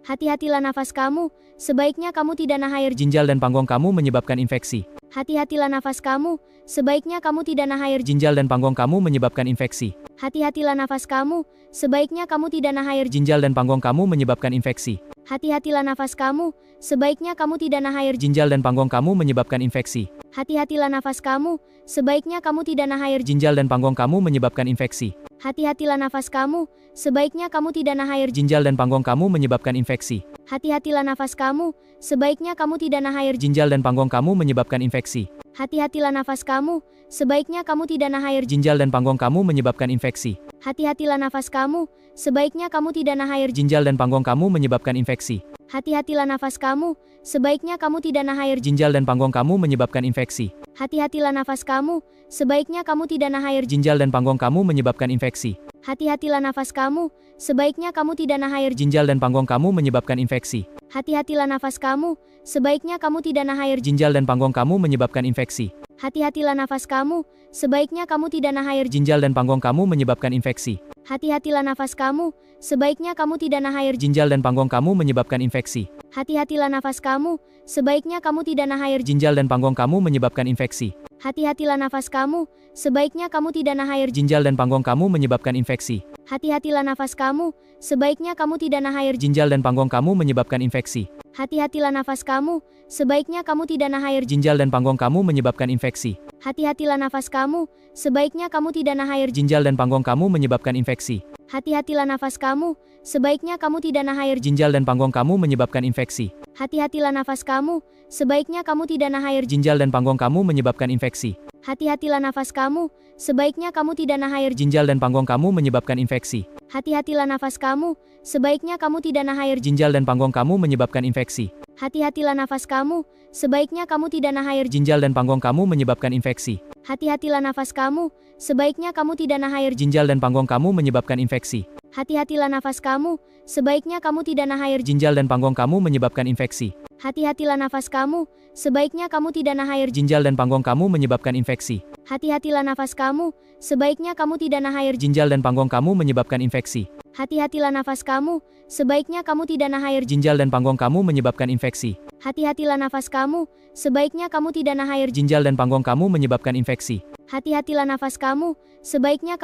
Hati-hatilah nafas kamu, sebaiknya kamu tidak nahan air. Ginjal dan panggong kamu menyebabkan infeksi. Hati-hatilah nafas kamu, sebaiknya kamu tidak nahan air. Ginjal dan panggong kamu menyebabkan infeksi. Hati-hatilah nafas kamu, sebaiknya kamu tidak nahan air. Ginjal dan panggong kamu menyebabkan infeksi. Hati-hatilah nafas kamu, sebaiknya kamu tidak nahan air. Ginjal dan panggong kamu menyebabkan infeksi. Hati-hatilah nafas kamu, sebaiknya kamu tidak nahan air. Ginjal dan panggong kamu menyebabkan infeksi. Hati-hatilah nafas kamu, sebaiknya kamu tidak nahan air. Ginjal dan panggong kamu menyebabkan infeksi. Hati-hatilah nafas kamu, sebaiknya kamu tidak nahan air. Ginjal dan panggong kamu menyebabkan infeksi. Hati-hatilah nafas kamu, sebaiknya kamu tidak nahan air. Ginjal dan panggong kamu menyebabkan infeksi. Hati-hatilah nafas kamu, sebaiknya kamu tidak nahan air. Ginjal dan panggong kamu menyebabkan infeksi. Hati-hatilah nafas kamu, sebaiknya kamu tidak nahan air. Ginjal dan panggong kamu menyebabkan infeksi. Hati-hatilah nafas kamu, sebaiknya kamu tidak nahan air. Ginjal dan panggong kamu menyebabkan infeksi. Hati-hatilah nafas kamu, sebaiknya kamu tidak nahan air. Ginjal dan panggong kamu menyebabkan infeksi. Hati-hatilah nafas kamu, sebaiknya kamu tidak nahan air. Ginjal dan panggong kamu menyebabkan infeksi. Hati-hatilah nafas kamu, sebaiknya kamu tidak nahan air. Ginjal dan panggong kamu menyebabkan infeksi. Hati-hatilah nafas kamu, sebaiknya kamu tidak nahan air. Ginjal dan panggong kamu menyebabkan infeksi. Hati-hatilah nafas kamu, sebaiknya kamu tidak nahan air. Ginjal dan panggong kamu menyebabkan infeksi. Hati-hatilah nafas kamu, sebaiknya kamu tidak nahan air. Ginjal dan panggong kamu menyebabkan infeksi. Hati-hatilah nafas kamu, sebaiknya kamu tidak nahan air. Ginjal dan panggong kamu menyebabkan infeksi. Hati-hatilah nafas kamu, sebaiknya kamu tidak nahan air. Ginjal dan panggong kamu menyebabkan infeksi. Hati-hatilah nafas kamu, sebaiknya kamu tidak nahan air. Ginjal dan panggong kamu menyebabkan infeksi. Hati-hatilah nafas kamu, sebaiknya kamu tidak nahan air. Ginjal dan panggong kamu menyebabkan infeksi. Hati-hatilah nafas kamu, sebaiknya kamu tidak nahan air. Ginjal dan panggong kamu menyebabkan infeksi. Hati-hatilah nafas kamu, sebaiknya kamu tidak nahan air. Ginjal dan panggong kamu menyebabkan infeksi. Hati-hatilah nafas kamu, sebaiknya kamu tidak nahan air. Ginjal dan panggong kamu menyebabkan infeksi. Hati-hatilah nafas kamu, sebaiknya kamu tidak nahan air. Ginjal dan panggong kamu menyebabkan infeksi. Hati-hatilah nafas kamu, sebaiknya kamu tidak nahan air. Ginjal dan panggong kamu menyebabkan infeksi. Hati-hatilah nafas kamu, sebaiknya kamu tidak nahan air. Ginjal dan panggong kamu menyebabkan infeksi. Hati-hatilah nafas kamu, sebaiknya kamu tidak nahan air. Ginjal dan panggong kamu menyebabkan infeksi. Hati-hatilah nafas kamu, sebaiknya kamu tidak nahan air. Ginjal dan panggong kamu menyebabkan infeksi. Hati-hatilah nafas kamu, sebaiknya kamu tidak nahan air. Ginjal dan panggong kamu menyebabkan infeksi. Hati-hatilah nafas kamu, sebaiknya kamu tidak nahan air. Ginjal dan panggong kamu menyebabkan infeksi. Hati-hatilah nafas kamu, sebaiknya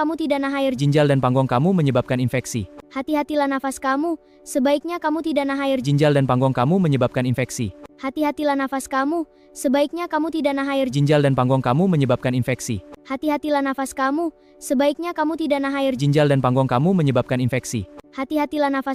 kamu tidak nahan air. Ginjal dan panggong kamu menyebabkan infeksi. Hati-hatilah nafas kamu, sebaiknya kamu tidak nahan air. Ginjal dan panggong kamu menyebabkan infeksi. Hati-hatilah nafas kamu, sebaiknya kamu tidak nahan air. Ginjal dan panggong kamu menyebabkan infeksi. Hati-hatilah nafas kamu, sebaiknya kamu tidak nahan air. Ginjal dan panggong kamu menyebabkan infeksi. Hati-hatilah nafas kamu,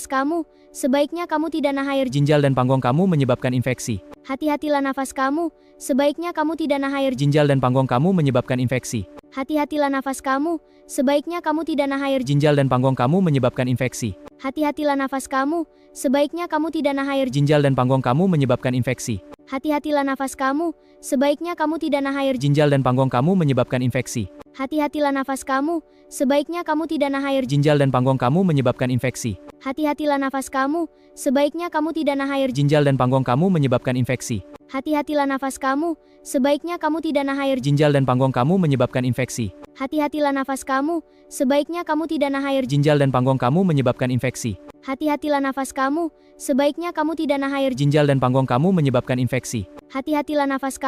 sebaiknya kamu tidak nahan air. Ginjal dan panggong kamu menyebabkan infeksi. Hati-hatilah nafas kamu, sebaiknya kamu tidak nahan air. Ginjal dan panggong kamu menyebabkan infeksi. Hati-hatilah nafas kamu, sebaiknya kamu tidak nahan air. Ginjal dan panggong kamu menyebabkan infeksi. Hati-hatilah nafas kamu, sebaiknya kamu tidak nahan air. Ginjal dan panggong kamu menyebabkan infeksi. Hati-hatilah nafas kamu, sebaiknya kamu tidak nahan air. Ginjal dan panggong kamu menyebabkan infeksi. Hati-hatilah nafas kamu, sebaiknya kamu tidak nahan air. Ginjal dan panggong kamu menyebabkan infeksi. Hati-hatilah nafas kamu, sebaiknya kamu tidak nahan air. Ginjal dan panggong kamu menyebabkan infeksi. Hati-hatilah nafas kamu, sebaiknya kamu tidak nahan air. Ginjal dan panggong kamu menyebabkan infeksi. Hati-hatilah nafas kamu, sebaiknya kamu tidak nahan air. Ginjal dan panggong kamu menyebabkan infeksi. Hati-hatilah nafas kamu, sebaiknya kamu tidak nahan air. Ginjal dan panggong kamu menyebabkan infeksi. Hati-hatilah nafas kamu,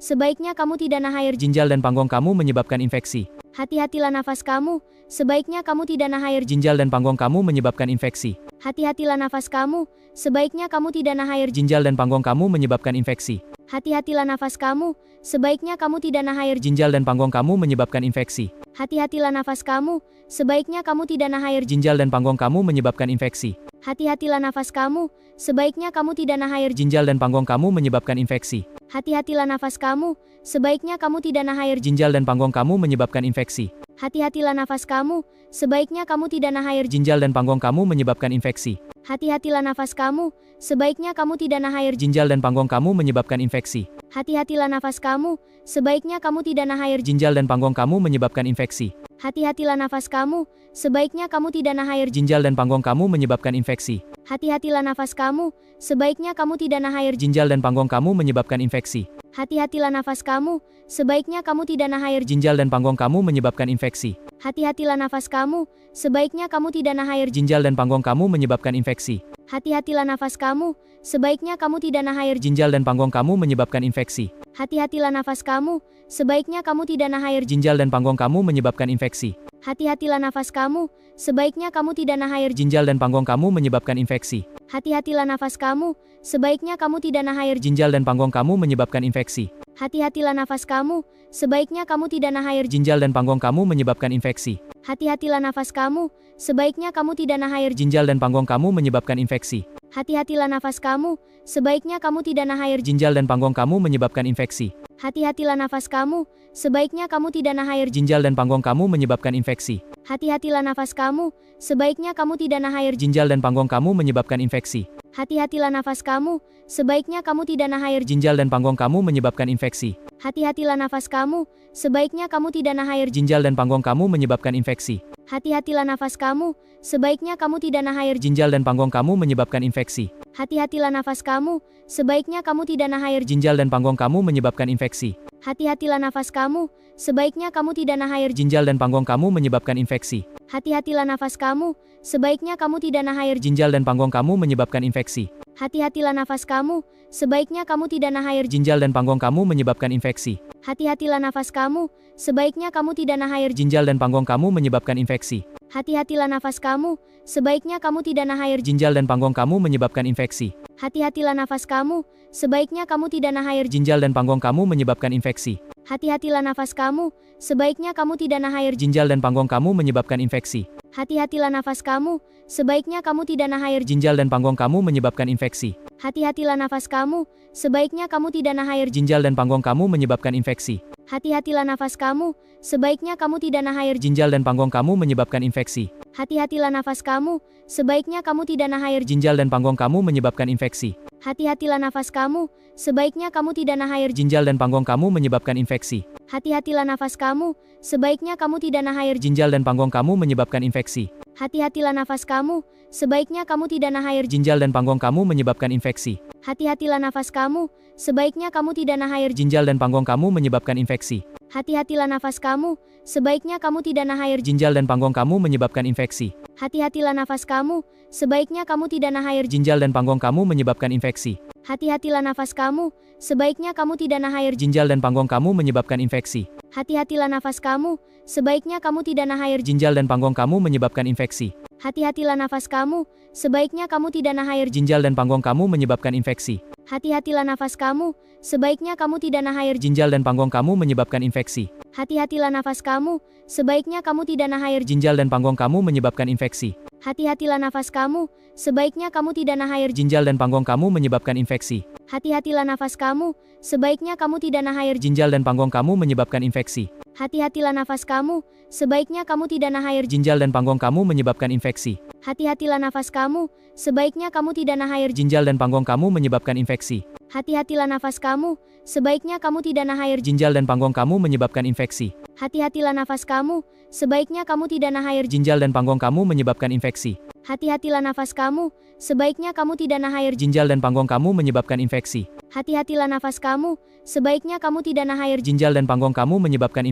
sebaiknya kamu tidak nahan air. Ginjal dan panggong kamu menyebabkan infeksi. Hati-hatilah nafas kamu, sebaiknya kamu tidak nahan air. Ginjal dan panggong kamu menyebabkan infeksi. Hati-hatilah nafas kamu, sebaiknya kamu tidak nahan air. Ginjal dan panggong kamu menyebabkan infeksi. Hati-hatilah nafas kamu, sebaiknya kamu tidak nahan air. Ginjal dan panggong kamu menyebabkan infeksi. Hati-hatilah nafas kamu, sebaiknya kamu tidak nahan air. Ginjal dan panggong kamu menyebabkan infeksi. Hati-hatilah nafas kamu, sebaiknya kamu tidak nahan air. Ginjal dan panggong kamu menyebabkan infeksi. Hati-hatilah nafas kamu, sebaiknya kamu tidak nahan air. Ginjal dan panggong kamu menyebabkan infeksi. Hati-hatilah nafas kamu, sebaiknya kamu tidak nahan air. Ginjal dan panggong kamu menyebabkan infeksi. Hati-hatilah nafas kamu, sebaiknya kamu tidak nahan air. Ginjal dan panggong kamu menyebabkan infeksi. Hati-hatilah nafas kamu, sebaiknya kamu tidak nahan air. Ginjal dan panggong kamu menyebabkan infeksi. Hati-hatilah nafas kamu, sebaiknya kamu tidak nahan air. Ginjal dan panggong kamu menyebabkan infeksi. Hati-hatilah nafas kamu, sebaiknya kamu tidak nahan air. Ginjal dan panggong kamu menyebabkan infeksi. Hati-hatilah nafas kamu, sebaiknya kamu tidak nahan air. Ginjal dan panggung kamu menyebabkan infeksi. Hati-hatilah nafas kamu, sebaiknya kamu tidak nahan air. Ginjal dan panggung kamu menyebabkan infeksi. Hati-hatilah nafas kamu, sebaiknya kamu tidak nahan air. Ginjal dan panggung kamu menyebabkan infeksi. Hati-hatilah nafas kamu, sebaiknya kamu tidak nahan air. Ginjal dan panggung kamu menyebabkan infeksi. Hati-hatilah nafas kamu, sebaiknya kamu tidak nahan air. Ginjal dan panggung kamu menyebabkan infeksi. Hati-hatilah nafas kamu, sebaiknya kamu tidak nahan air. Ginjal dan panggung kamu menyebabkan infeksi. Hati-hatilah nafas kamu, sebaiknya kamu tidak nahan air. Ginjal dan panggung kamu menyebabkan infeksi. Hati-hatilah nafas kamu, sebaiknya kamu tidak nahan air. Ginjal dan panggung kamu menyebabkan infeksi. Hati-hatilah nafas kamu, sebaiknya kamu tidak nahan air. Ginjal dan panggung kamu menyebabkan infeksi. Hati-hatilah nafas kamu, sebaiknya kamu tidak nahan air. Ginjal dan panggung kamu menyebabkan infeksi. Hati-hatilah nafas kamu, sebaiknya kamu tidak nahan air. Ginjal dan panggung kamu menyebabkan infeksi. Hati-hatilah nafas kamu, sebaiknya kamu tidak nahan air. Ginjal dan panggung kamu menyebabkan infeksi. Hati-hatilah nafas kamu, sebaiknya kamu tidak nahan air. Ginjal dan panggung kamu menyebabkan infeksi. Hati-hatilah nafas kamu, sebaiknya kamu tidak nahan air. Ginjal dan panggung kamu menyebabkan infeksi. Hati-hatilah nafas kamu, sebaiknya kamu tidak nahan air. Ginjal dan panggung kamu menyebabkan infeksi. Hati-hatilah nafas kamu, sebaiknya kamu tidak nahan air. Ginjal dan panggung kamu menyebabkan infeksi. Hati-hatilah nafas kamu, sebaiknya kamu tidak nahan air. Ginjal dan panggung kamu menyebabkan infeksi. Hati-hatilah nafas kamu, sebaiknya kamu tidak nahan air. Ginjal dan panggung kamu menyebabkan infeksi. Hati-hatilah nafas kamu, sebaiknya kamu tidak nahan air. Ginjal dan panggung kamu menyebabkan infeksi. Hati-hatilah nafas kamu, sebaiknya kamu tidak nahan air. Ginjal dan panggung kamu menyebabkan infeksi. Hati-hatilah nafas kamu, sebaiknya kamu tidak nahan air. Ginjal dan panggung kamu menyebabkan infeksi. Hati-hatilah nafas kamu, sebaiknya kamu tidak nahan air. Ginjal dan panggung kamu menyebabkan infeksi. Hati-hatilah nafas kamu, sebaiknya kamu tidak nahan air. Ginjal dan panggung kamu menyebabkan infeksi. Hati-hatilah nafas kamu, sebaiknya kamu tidak nahan air. Ginjal dan panggung kamu menyebabkan infeksi. Hati-hatilah nafas kamu, sebaiknya kamu tidak nahan air. Ginjal dan panggung kamu menyebabkan infeksi. Hati-hatilah nafas kamu, sebaiknya kamu tidak nahan air. Ginjal dan panggung kamu menyebabkan infeksi. Hati-hatilah nafas kamu, sebaiknya kamu tidak nahan air. Ginjal dan panggung kamu menyebabkan infeksi. Hati-hatilah nafas kamu, sebaiknya kamu tidak nahan air. Ginjal dan panggung kamu menyebabkan infeksi. Hati-hatilah nafas kamu, sebaiknya kamu tidak nahan air. Ginjal dan panggung kamu menyebabkan infeksi. Hati-hatilah nafas kamu, sebaiknya kamu tidak nahan air. Ginjal dan panggung kamu menyebabkan infeksi. Hati-hatilah nafas kamu, sebaiknya kamu tidak nahan air. Ginjal dan panggung kamu menyebabkan infeksi. Hati-hatilah nafas kamu, sebaiknya kamu tidak nahan air. Ginjal dan panggung kamu menyebabkan infeksi. Hati-hatilah nafas kamu, sebaiknya kamu tidak nahan air. Ginjal dan panggung kamu menyebabkan infeksi. Hati-hatilah nafas kamu, sebaiknya kamu tidak nahan air. Ginjal dan panggung kamu menyebabkan infeksi. Hati-hatilah nafas kamu, sebaiknya kamu tidak nahan air. Ginjal dan panggung kamu menyebabkan infeksi. Hati-hatilah nafas kamu, sebaiknya kamu tidak nahan air. Ginjal dan panggung kamu menyebabkan infeksi. Hati-hatilah nafas kamu, sebaiknya kamu tidak nahan air. Ginjal dan panggung kamu menyebabkan infeksi. Hati-hatilah nafas kamu, sebaiknya kamu tidak nahan air. Ginjal dan panggung kamu menyebabkan infeksi. Hati-hatilah nafas kamu, sebaiknya kamu tidak nahan air. Ginjal dan panggung kamu menyebabkan infeksi. Hati-hatilah nafas kamu, sebaiknya kamu tidak nahan air. Ginjal dan panggung kamu menyebabkan infeksi. Hati-hatilah nafas kamu, sebaiknya kamu tidak nahan air. Ginjal dan panggung kamu menyebabkan infeksi. Hati-hatilah nafas kamu, sebaiknya kamu tidak nahan air. Ginjal dan panggung kamu menyebabkan infeksi. Hati-hatilah nafas kamu, sebaiknya kamu tidak nahan air. Ginjal dan panggung kamu menyebabkan infeksi. Hati-hatilah nafas kamu, sebaiknya kamu tidak nahan air. Ginjal dan panggung kamu menyebabkan infeksi. Hati-hatilah nafas kamu, sebaiknya kamu tidak nahan air. Ginjal dan panggung kamu menyebabkan infeksi. Hati-hatilah nafas kamu, sebaiknya kamu tidak nahan air. Ginjal dan panggung kamu menyebabkan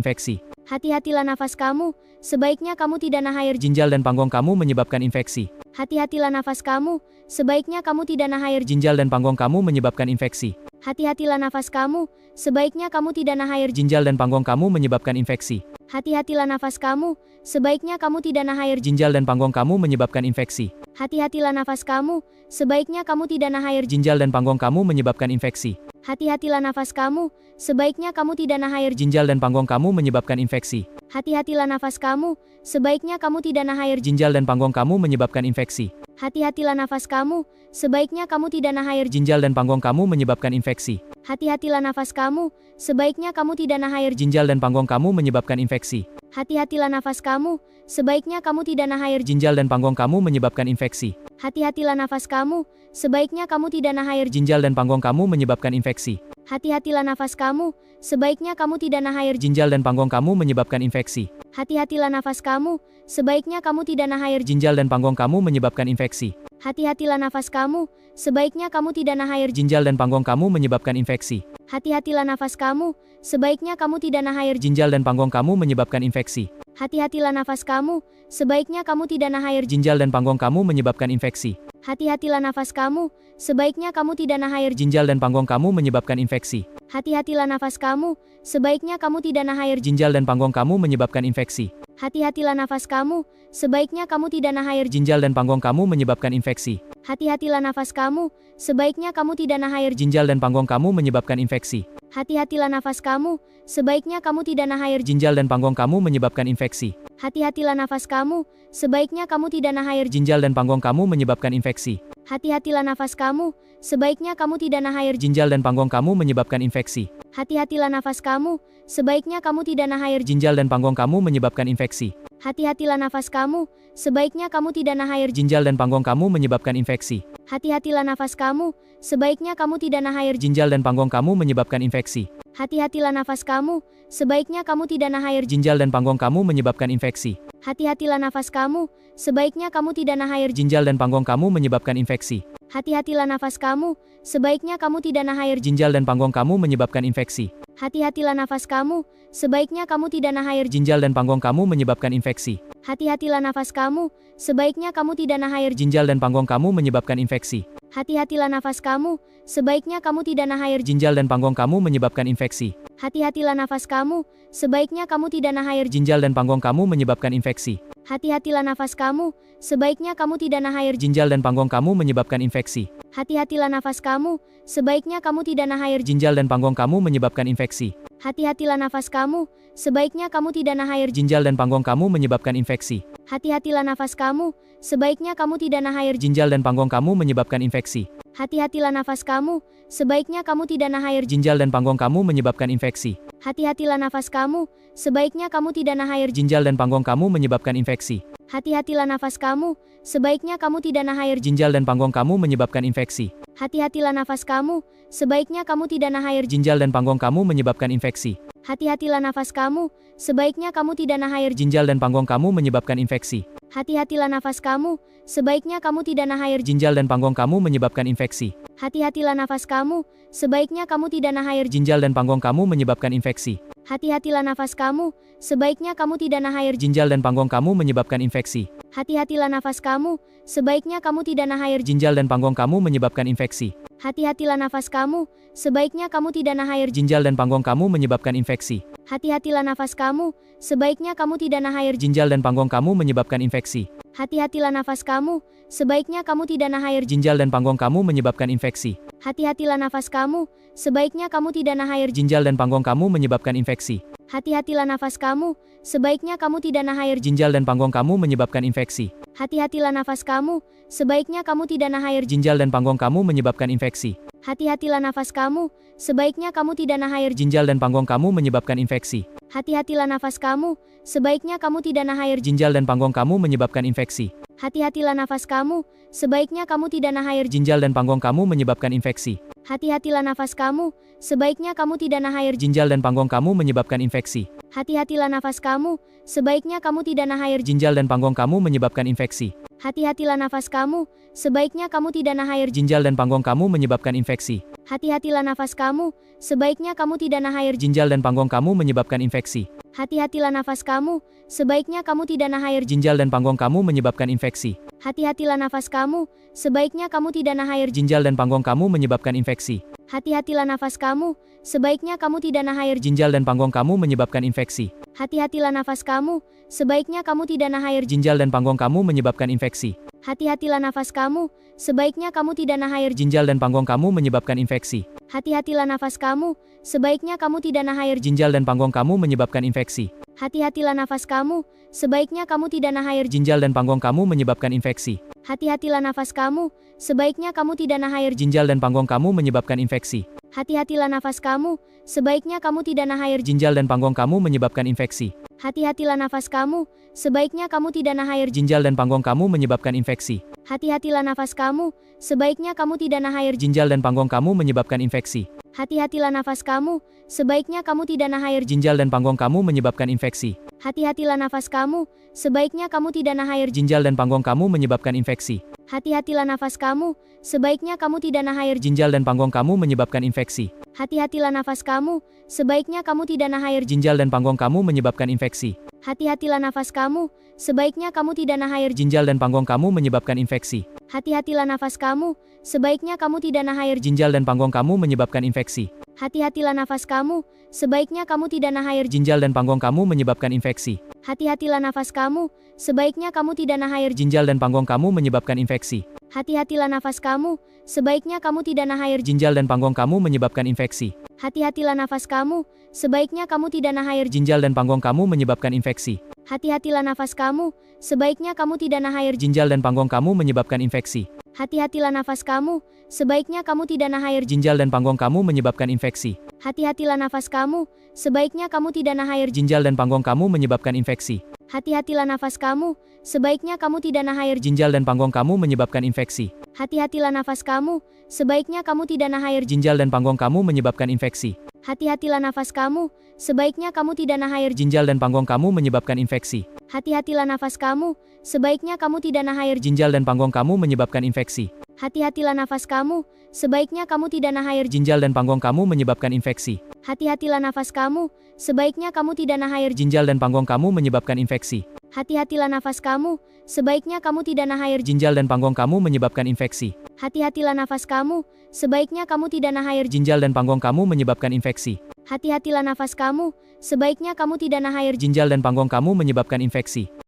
infeksi. Hati-hatilah nafas kamu, sebaiknya kamu tidak nahan air. Ginjal dan panggung kamu menyebabkan infeksi. Hati-hatilah nafas kamu, sebaiknya kamu tidak nahan air. Ginjal dan panggung kamu menyebabkan infeksi. Hati-hatilah nafas kamu, sebaiknya kamu tidak nahan air. Ginjal dan panggung kamu menyebabkan infeksi. Hati-hatilah nafas kamu, sebaiknya kamu tidak nahan air. Ginjal dan panggung kamu menyebabkan infeksi. Hati-hatilah nafas kamu, sebaiknya kamu tidak nahan air. Ginjal dan panggung kamu menyebabkan infeksi. Hati-hatilah nafas kamu, sebaiknya kamu tidak nahan air. Ginjal dan panggung kamu menyebabkan infeksi. Hati-hatilah nafas kamu, sebaiknya kamu tidak nahan air. Ginjal dan panggung kamu menyebabkan infeksi. Hati-hatilah nafas kamu, sebaiknya kamu tidak nahan air. Ginjal dan panggung kamu menyebabkan infeksi. Hati-hatilah nafas kamu, sebaiknya kamu tidak nahan air. Ginjal dan panggung kamu menyebabkan infeksi. Hati-hatilah nafas kamu, sebaiknya kamu tidak nahan air. Ginjal dan panggung kamu menyebabkan infeksi. Hati-hatilah nafas kamu, sebaiknya kamu tidak nahan air. Ginjal dan panggung kamu menyebabkan infeksi. Hati-hatilah nafas kamu, sebaiknya kamu tidak nahan air. Ginjal dan panggung kamu menyebabkan infeksi. Hati-hatilah nafas kamu, sebaiknya kamu tidak nahan air. Ginjal dan panggung kamu menyebabkan infeksi. Hati-hatilah nafas kamu, sebaiknya kamu tidak nahan air. Ginjal dan panggong kamu menyebabkan infeksi. Hati-hatilah nafas kamu, sebaiknya kamu tidak nahan air. Ginjal dan panggong kamu menyebabkan infeksi. Hati-hatilah nafas kamu, sebaiknya kamu tidak nahan air. Ginjal dan panggong kamu menyebabkan infeksi. Hati-hatilah nafas kamu, sebaiknya kamu tidak nahan air. Ginjal dan panggong kamu menyebabkan infeksi. Hati-hatilah nafas kamu, sebaiknya kamu tidak nahan air. Ginjal dan panggong kamu menyebabkan infeksi. Hati-hatilah nafas kamu, sebaiknya kamu tidak nahan air. Ginjal dan panggong kamu menyebabkan infeksi. Hati-hatilah nafas kamu, sebaiknya kamu tidak nahan air. Ginjal dan panggong kamu menyebabkan infeksi. Hati-hatilah nafas kamu, sebaiknya kamu tidak nahan air. Ginjal dan panggong kamu menyebabkan infeksi. Hati-hatilah nafas kamu, sebaiknya kamu tidak nahan air. Ginjal dan panggong kamu menyebabkan infeksi. Hati-hatilah nafas kamu, sebaiknya kamu tidak nahan air. Ginjal dan panggong kamu menyebabkan infeksi. Hati-hatilah nafas kamu, sebaiknya kamu tidak nahan air. Ginjal dan panggong kamu menyebabkan infeksi. Hati-hatilah nafas kamu, sebaiknya kamu tidak nahan air. Ginjal dan panggong kamu menyebabkan infeksi. Hati-hatilah nafas kamu, sebaiknya kamu tidak nahan air. Ginjal dan panggong kamu menyebabkan infeksi. Hati-hatilah nafas kamu, sebaiknya kamu tidak nahan air. Ginjal dan panggong kamu menyebabkan infeksi. Hati-hatilah nafas kamu, sebaiknya kamu tidak nahan air. Ginjal dan panggong kamu menyebabkan infeksi. Hati-hatilah nafas kamu, sebaiknya kamu tidak nahan air. Ginjal dan panggong kamu menyebabkan infeksi. Hati-hatilah nafas kamu, sebaiknya kamu tidak nahan air. Ginjal dan panggong kamu menyebabkan infeksi. Hati-hatilah nafas kamu, sebaiknya kamu tidak nahan air. Ginjal dan panggong kamu menyebabkan infeksi. Hati-hatilah nafas kamu, sebaiknya kamu tidak nahan air. Ginjal dan panggong kamu menyebabkan infeksi. Hati-hatilah nafas kamu, sebaiknya kamu tidak nahan air. Ginjal dan panggong kamu menyebabkan infeksi. Hati-hatilah nafas kamu, sebaiknya kamu tidak nahan air. Ginjal dan panggong kamu menyebabkan infeksi. Hati-hatilah nafas kamu, sebaiknya kamu tidak nahan air. Ginjal dan panggong kamu menyebabkan infeksi. Hati-hatilah nafas kamu, sebaiknya kamu tidak nahan air. Ginjal dan panggong kamu menyebabkan infeksi. Hati-hatilah nafas kamu, sebaiknya kamu tidak nahan air. Ginjal dan panggong kamu menyebabkan infeksi. Hati-hatilah nafas kamu, sebaiknya kamu tidak nahan air. Ginjal dan panggong kamu menyebabkan infeksi. Hati-hatilah nafas kamu, sebaiknya kamu tidak nahan air. Ginjal dan panggong kamu menyebabkan infeksi. Hati-hatilah nafas kamu, sebaiknya kamu tidak nahan air. Ginjal dan panggong kamu menyebabkan infeksi. Hati-hatilah nafas kamu, sebaiknya kamu tidak nahan air. Ginjal dan panggong kamu menyebabkan infeksi. Hati-hatilah nafas kamu, sebaiknya kamu tidak nahan air. Ginjal dan panggong kamu menyebabkan infeksi. Hati-hatilah nafas kamu, sebaiknya kamu tidak nahan air. Ginjal dan panggong kamu menyebabkan infeksi. Hati-hatilah nafas kamu, sebaiknya kamu tidak nahan air. Ginjal dan panggong kamu menyebabkan infeksi. Hati-hatilah nafas kamu, sebaiknya kamu tidak nahan air. Ginjal dan panggong kamu menyebabkan infeksi. Hati-hatilah nafas kamu, sebaiknya kamu tidak nahan air. Ginjal dan panggong kamu menyebabkan infeksi. Hati-hatilah nafas kamu, sebaiknya kamu tidak nahan air. Ginjal dan panggong kamu menyebabkan infeksi. Hati-hatilah nafas kamu, sebaiknya kamu tidak nahan air. Ginjal dan panggong kamu menyebabkan infeksi. Hati-hatilah nafas kamu, sebaiknya kamu tidak nahan air. Ginjal dan panggong kamu menyebabkan infeksi. Hati-hatilah nafas kamu, sebaiknya kamu tidak nahan air. Ginjal dan panggong kamu menyebabkan infeksi. Hati-hatilah nafas kamu, sebaiknya kamu tidak nahan air. Ginjal dan panggong kamu menyebabkan infeksi. Hati-hatilah nafas kamu, sebaiknya kamu tidak nahan air. Ginjal dan panggong kamu menyebabkan infeksi. Hati-hatilah nafas kamu, sebaiknya kamu tidak nahan air. Ginjal dan panggong kamu menyebabkan infeksi. Hati-hatilah nafas kamu, sebaiknya kamu tidak nahan air. Ginjal dan panggong kamu menyebabkan infeksi. Hati-hatilah nafas kamu, sebaiknya kamu tidak nahan air. Ginjal dan panggong kamu menyebabkan infeksi. Hati-hatilah nafas kamu, sebaiknya kamu tidak nahan air. Ginjal dan panggong kamu menyebabkan infeksi. Hati-hatilah nafas kamu, sebaiknya kamu tidak nahan air. Ginjal dan panggong kamu menyebabkan infeksi. Hati-hatilah nafas kamu, sebaiknya kamu tidak nahan air. Ginjal dan panggong kamu menyebabkan infeksi. Hati-hatilah nafas kamu, sebaiknya kamu tidak nahan air. Ginjal dan panggong kamu menyebabkan infeksi. Hati-hatilah nafas kamu, sebaiknya kamu tidak nahan air. Ginjal dan panggong kamu menyebabkan infeksi. Hati-hatilah nafas kamu, sebaiknya kamu tidak nahan air. Ginjal dan panggong kamu menyebabkan infeksi. Hati-hatilah nafas kamu, sebaiknya kamu tidak nahan air. Ginjal dan panggong kamu menyebabkan infeksi. Hati-hatilah nafas kamu, sebaiknya kamu tidak nahan air. Ginjal dan panggong kamu menyebabkan infeksi. Hati-hatilah nafas kamu, sebaiknya kamu tidak nahan air. Ginjal dan panggong kamu menyebabkan infeksi. Hati-hatilah nafas kamu, sebaiknya kamu tidak nahan air. Ginjal dan panggong kamu menyebabkan infeksi. Hati-hatilah nafas kamu, sebaiknya kamu tidak nahan air. Ginjal dan panggong kamu menyebabkan infeksi. Hati-hatilah nafas kamu, sebaiknya kamu tidak nahan air. Ginjal dan panggong kamu menyebabkan infeksi. Hati-hatilah nafas kamu, sebaiknya kamu tidak nahan air. Ginjal dan panggung kamu menyebabkan infeksi. Hati-hatilah nafas kamu, sebaiknya kamu tidak nahan air. Ginjal dan panggung kamu menyebabkan infeksi. Hati-hatilah nafas kamu, sebaiknya kamu tidak nahan air. Ginjal dan panggung kamu menyebabkan infeksi. Hati-hatilah nafas kamu, sebaiknya kamu tidak nahan air. Ginjal dan panggung kamu menyebabkan infeksi. Hati-hatilah nafas kamu, sebaiknya kamu tidak nahan air. Ginjal dan panggung kamu menyebabkan infeksi. Hati-hatilah nafas kamu, sebaiknya kamu tidak nahan air. Ginjal dan panggung kamu menyebabkan infeksi. Hati-hatilah nafas kamu, sebaiknya kamu tidak nahan air. Ginjal dan panggung kamu menyebabkan infeksi. Hati-hatilah nafas kamu, sebaiknya kamu tidak nahan air. Ginjal dan panggung kamu menyebabkan infeksi. Hati-hatilah nafas kamu, sebaiknya kamu tidak nahan air. Ginjal dan panggung kamu menyebabkan infeksi. Hati-hatilah nafas kamu, sebaiknya kamu tidak nahan air. Ginjal dan panggung kamu menyebabkan infeksi. Hati-hatilah nafas kamu, sebaiknya kamu tidak nahan air. Ginjal dan panggung kamu menyebabkan infeksi. Hati-hatilah nafas kamu, sebaiknya kamu tidak nahan air. Ginjal dan panggung kamu menyebabkan infeksi. Hati-hatilah nafas kamu, sebaiknya kamu tidak nahan air. Ginjal dan panggung kamu menyebabkan infeksi. Hati-hatilah nafas kamu, sebaiknya kamu tidak nahan air. Ginjal dan panggung kamu menyebabkan infeksi. Hati-hatilah nafas kamu, sebaiknya kamu tidak nahan air. Ginjal dan panggung kamu menyebabkan infeksi. Hati-hatilah nafas kamu, sebaiknya kamu tidak nahan air. Ginjal dan panggung kamu menyebabkan infeksi. Hati-hatilah nafas kamu, sebaiknya kamu tidak nahan air. Ginjal dan panggung kamu menyebabkan infeksi. Hati-hatilah nafas kamu, sebaiknya kamu tidak nahan air. Ginjal dan panggung kamu menyebabkan infeksi. Hati-hatilah nafas kamu, sebaiknya kamu tidak nahan air. Ginjal dan panggung kamu menyebabkan infeksi. Hati-hatilah nafas kamu, sebaiknya kamu tidak nahan air. Ginjal dan panggung kamu menyebabkan infeksi. Hati-hatilah nafas kamu, sebaiknya kamu tidak nahan air. Ginjal dan panggung kamu menyebabkan infeksi. Hati-hatilah nafas kamu, sebaiknya kamu tidak nahan air. Ginjal dan panggung kamu menyebabkan infeksi. Hati-hatilah nafas kamu, sebaiknya kamu tidak nahan air. Ginjal dan panggung kamu menyebabkan infeksi. Hati-hatilah nafas kamu, sebaiknya kamu tidak nahan air. Ginjal dan panggung kamu menyebabkan infeksi.